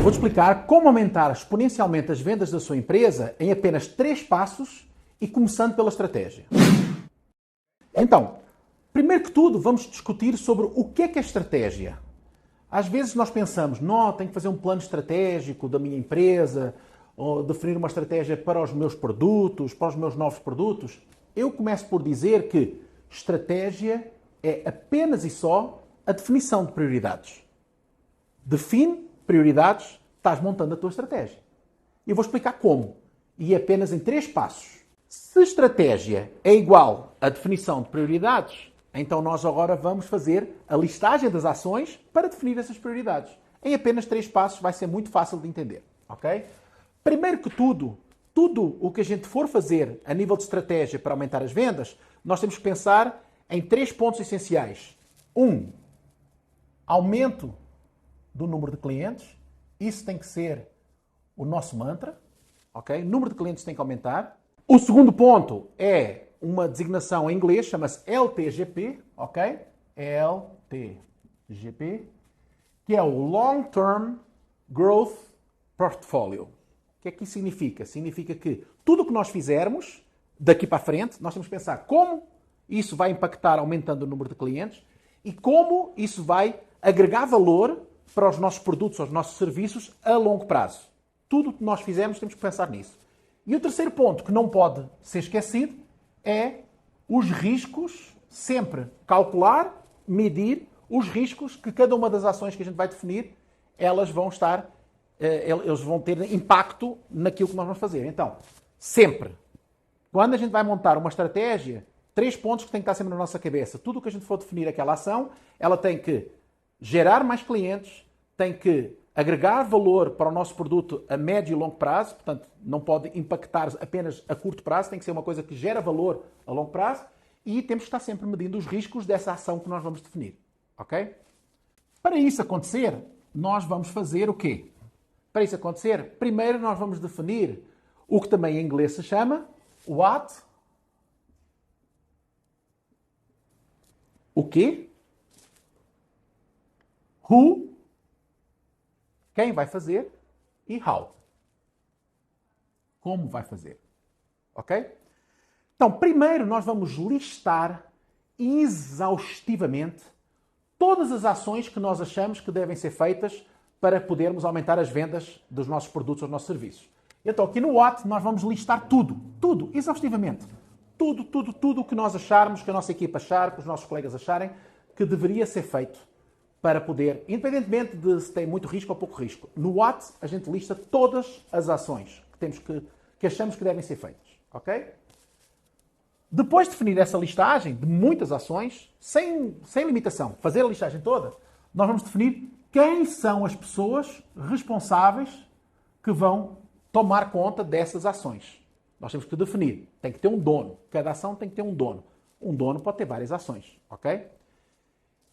Vou-te explicar como aumentar exponencialmente as vendas da sua empresa em apenas 3 passos e começando pela estratégia. Então, primeiro que tudo, vamos discutir sobre o que é estratégia. Às vezes nós pensamos, não, tenho que fazer um plano estratégico da minha empresa, ou definir uma estratégia para os meus produtos, para os meus novos produtos. Eu começo por dizer que estratégia é apenas e só a definição de prioridades. Define prioridades, estás montando a tua estratégia. E eu vou explicar como. E apenas em 3 passos. Se estratégia é igual à definição de prioridades, então nós agora vamos fazer a listagem das ações para definir essas prioridades. Em apenas 3 passos vai ser muito fácil de entender. Ok? Primeiro que tudo o que a gente for fazer a nível de estratégia para aumentar as vendas, nós temos que pensar em 3 pontos essenciais. 1. Aumento do número de clientes. Isso tem que ser o nosso mantra. Ok? O número de clientes tem que aumentar. O segundo ponto é uma designação em inglês, chama-se LTGP, ok? LTGP, que é o Long Term Growth Portfolio. O que é que isso significa? Significa que tudo o que nós fizermos daqui para a frente, nós temos que pensar como isso vai impactar aumentando o número de clientes e como isso vai agregar valor para os nossos produtos, aos nossos serviços a longo prazo. Tudo o que nós fizermos temos que pensar nisso. E o terceiro ponto que não pode ser esquecido é os riscos, sempre calcular, medir os riscos que cada uma das ações que a gente vai definir, eles vão ter impacto naquilo que nós vamos fazer. Então, sempre, quando a gente vai montar uma estratégia, 3 pontos que têm que estar sempre na nossa cabeça. Tudo o que a gente for definir aquela ação, ela tem que gerar mais clientes, tem que agregar valor para o nosso produto a médio e longo prazo, portanto, não pode impactar apenas a curto prazo, tem que ser uma coisa que gera valor a longo prazo e temos que estar sempre medindo os riscos dessa ação que nós vamos definir. Ok? Para isso acontecer, nós vamos fazer o quê? Para isso acontecer, primeiro nós vamos definir o que também em inglês se chama what, o quê, who, quem vai fazer e how. Como vai fazer. Ok? Então, primeiro nós vamos listar exaustivamente todas as ações que nós achamos que devem ser feitas para podermos aumentar as vendas dos nossos produtos ou dos nossos serviços. Então, aqui no What, nós vamos listar tudo, exaustivamente. Tudo o que nós acharmos, que a nossa equipa achar, que os nossos colegas acharem, que deveria ser feito para poder, independentemente de se tem muito risco ou pouco risco. No What, a gente lista todas as ações que achamos que devem ser feitas. Ok? Depois de definir essa listagem de muitas ações, sem limitação, fazer a listagem toda, nós vamos definir quem são as pessoas responsáveis que vão tomar conta dessas ações. Nós temos que definir. Tem que ter um dono. Cada ação tem que ter um dono. Um dono pode ter várias ações. Ok?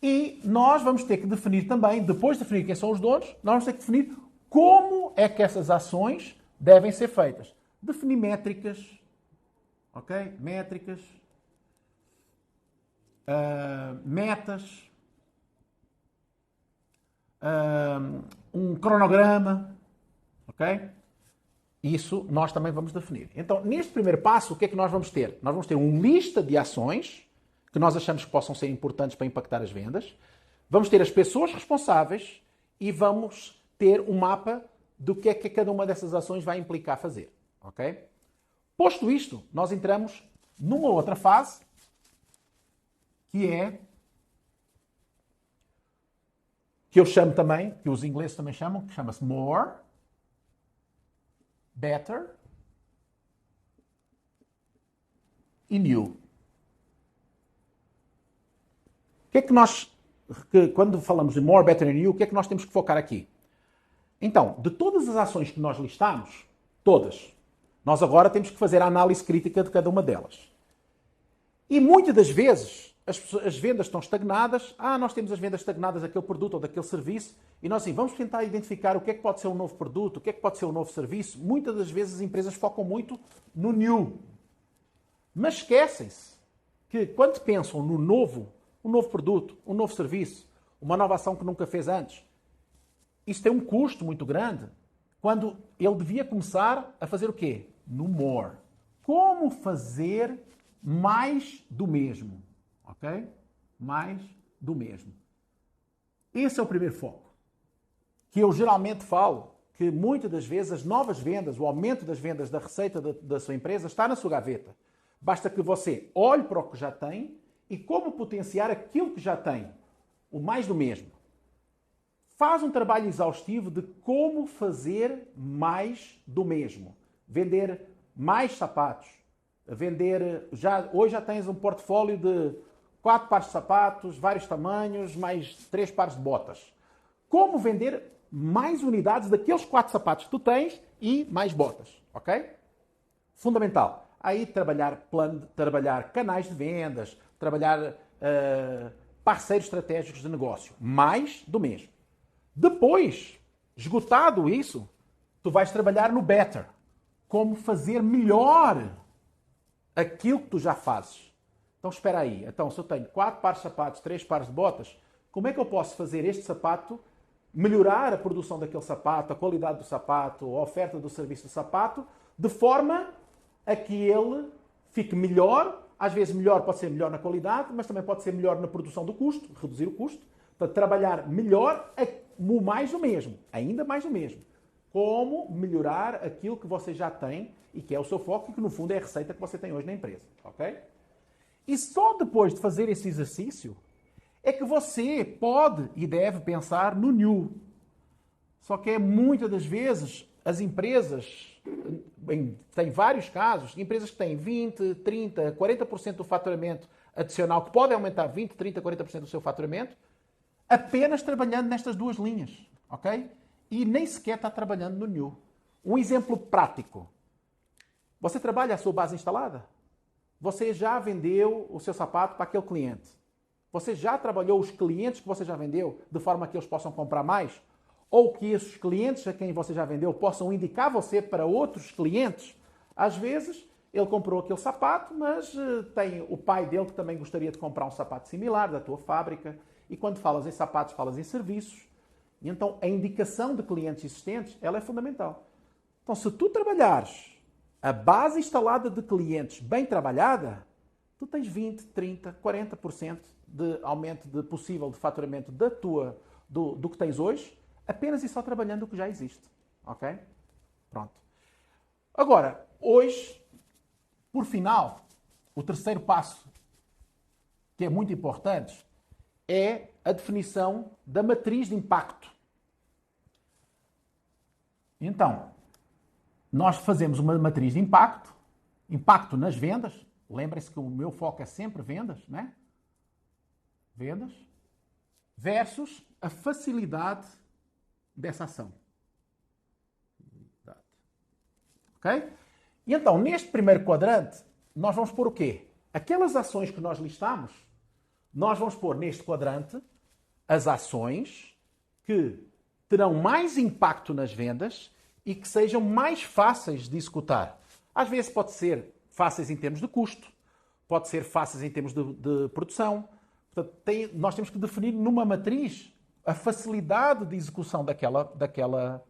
E nós vamos ter que definir também, depois de definir quem são os donos, nós vamos ter que definir como é que essas ações devem ser feitas. Definir métricas. Ok? Métricas. Metas. Um cronograma. Ok? Isso nós também vamos definir. Então, neste primeiro passo, o que é que nós vamos ter? Nós vamos ter uma lista de ações que nós achamos que possam ser importantes para impactar as vendas. Vamos ter as pessoas responsáveis e vamos ter um mapa do que é que cada uma dessas ações vai implicar fazer. Ok? Posto isto, nós entramos numa outra fase, que eu chamo também, que os ingleses também chamam, que chama-se More, Better e New. Quando falamos de More, Better and New, o que é que nós temos que focar aqui? Então, de todas as ações que nós listamos, todas, nós agora temos que fazer a análise crítica de cada uma delas. E muitas das vezes as vendas estão estagnadas. Nós temos as vendas estagnadas daquele produto ou daquele serviço e nós assim, vamos tentar identificar o que é que pode ser um novo produto, o que é que pode ser um novo serviço. Muitas das vezes as empresas focam muito no new. Mas esquecem-se que quando pensam no novo, um novo produto, um novo serviço, uma nova ação que nunca fez antes, isso tem um custo muito grande quando ele devia começar a fazer o quê? No more. Como fazer mais do mesmo, ok? Mais do mesmo. Esse é o primeiro foco. Que eu geralmente falo que muitas das vezes as novas vendas, o aumento das vendas da receita da sua empresa está na sua gaveta. Basta que você olhe para o que já tem e como potenciar aquilo que já tem. O mais do mesmo. Faz um trabalho exaustivo de como fazer mais do mesmo. Vender mais sapatos. Hoje já tens um portfólio de 4 pares de sapatos, vários tamanhos, mais 3 pares de botas. Como vender mais unidades daqueles 4 sapatos que tu tens e mais botas, ok? Fundamental. Aí trabalhar canais de vendas, trabalhar parceiros estratégicos de negócio. Mais do mesmo. Depois, esgotado isso, tu vais trabalhar no better. Como fazer melhor aquilo que tu já fazes. Então, espera aí. Então, se eu tenho 4 pares de sapatos, 3 pares de botas, como é que eu posso fazer este sapato melhorar a produção daquele sapato, a qualidade do sapato, a oferta do serviço do sapato, de forma a que ele fique melhor. Às vezes melhor pode ser melhor na qualidade, mas também pode ser melhor na produção do custo, reduzir o custo. Portanto, trabalhar melhor, mais o mesmo, ainda mais o mesmo. Como melhorar aquilo que você já tem e que é o seu foco e que no fundo é a receita que você tem hoje na empresa, ok? E só depois de fazer esse exercício é que você pode e deve pensar no new. Só que muitas das vezes as empresas, tem vários casos, empresas que têm 20, 30, 40% do faturamento adicional, que podem aumentar 20, 30, 40% do seu faturamento, apenas trabalhando nestas duas linhas, ok? E nem sequer está trabalhando no new. Um exemplo prático. Você trabalha a sua base instalada? Você já vendeu o seu sapato para aquele cliente? Você já trabalhou os clientes que você já vendeu de forma que eles possam comprar mais? Ou que esses clientes a quem você já vendeu possam indicar você para outros clientes? Às vezes, ele comprou aquele sapato, mas tem o pai dele que também gostaria de comprar um sapato similar da tua fábrica. E quando falas em sapatos, falas em serviços. E então, a indicação de clientes existentes, ela é fundamental. Então, se tu trabalhares a base instalada de clientes bem trabalhada, tu tens 20, 30, 40% de aumento de possível de faturamento do que tens hoje, apenas e só trabalhando o que já existe. Ok? Pronto. Agora, hoje, por final, o terceiro passo, que é muito importante, é a definição da matriz de impacto. Então, nós fazemos uma matriz de impacto, impacto nas vendas. Lembrem-se que o meu foco é sempre vendas, né? Vendas versus a facilidade dessa ação. Ok? E então, neste primeiro quadrante, nós vamos pôr o quê? Aquelas ações que nós listamos, nós vamos pôr neste quadrante as ações que terão mais impacto nas vendas e que sejam mais fáceis de executar. Às vezes pode ser fáceis em termos de custo, pode ser fáceis em termos de produção. Portanto, nós temos que definir numa matriz a facilidade de execução daquela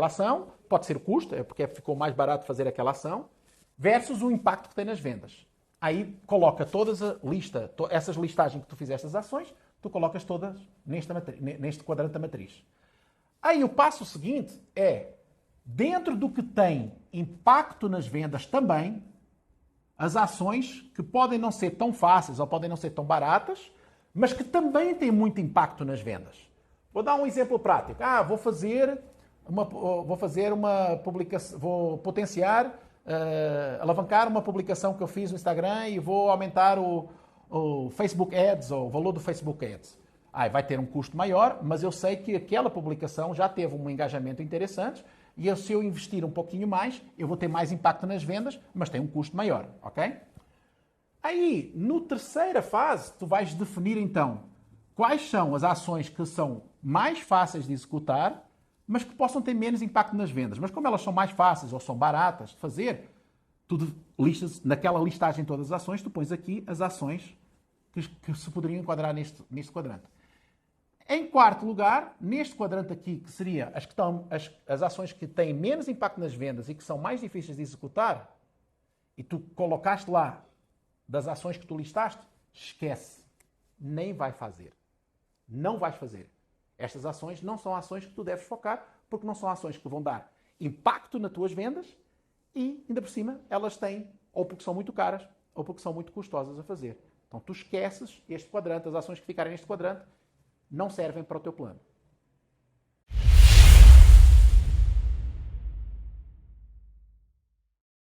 ação, pode ser o custo, é porque ficou mais barato fazer aquela ação, versus o impacto que tem nas vendas. Aí coloca todas a lista, essas listagens que tu fizeste as ações, tu colocas todas neste quadrante da matriz. Aí o passo seguinte é, dentro do que tem impacto nas vendas também, as ações que podem não ser tão fáceis ou podem não ser tão baratas, mas que também têm muito impacto nas vendas. Vou dar um exemplo prático. Vou potenciar, alavancar uma publicação que eu fiz no Instagram e vou aumentar o Facebook Ads, ou o valor do Facebook Ads. Vai ter um custo maior, mas eu sei que aquela publicação já teve um engajamento interessante e se eu investir um pouquinho mais, eu vou ter mais impacto nas vendas, mas tem um custo maior, ok? Aí, no terceira fase, tu vais definir então quais são as ações que são mais fáceis de executar, mas que possam ter menos impacto nas vendas. Mas como elas são mais fáceis ou são baratas de fazer, tu listas, naquela listagem de todas as ações, tu pões aqui as ações que se poderiam enquadrar neste quadrante. Em quarto lugar, neste quadrante aqui, que seria as ações que têm menos impacto nas vendas e que são mais difíceis de executar, e tu colocaste lá das ações que tu listaste, esquece. Nem vai fazer. Não vais fazer. Estas ações não são ações que tu deves focar, porque não são ações que vão dar impacto nas tuas vendas e, ainda por cima, elas têm, ou porque são muito caras, ou porque são muito custosas a fazer. Então tu esqueces este quadrante, as ações que ficarem neste quadrante não servem para o teu plano.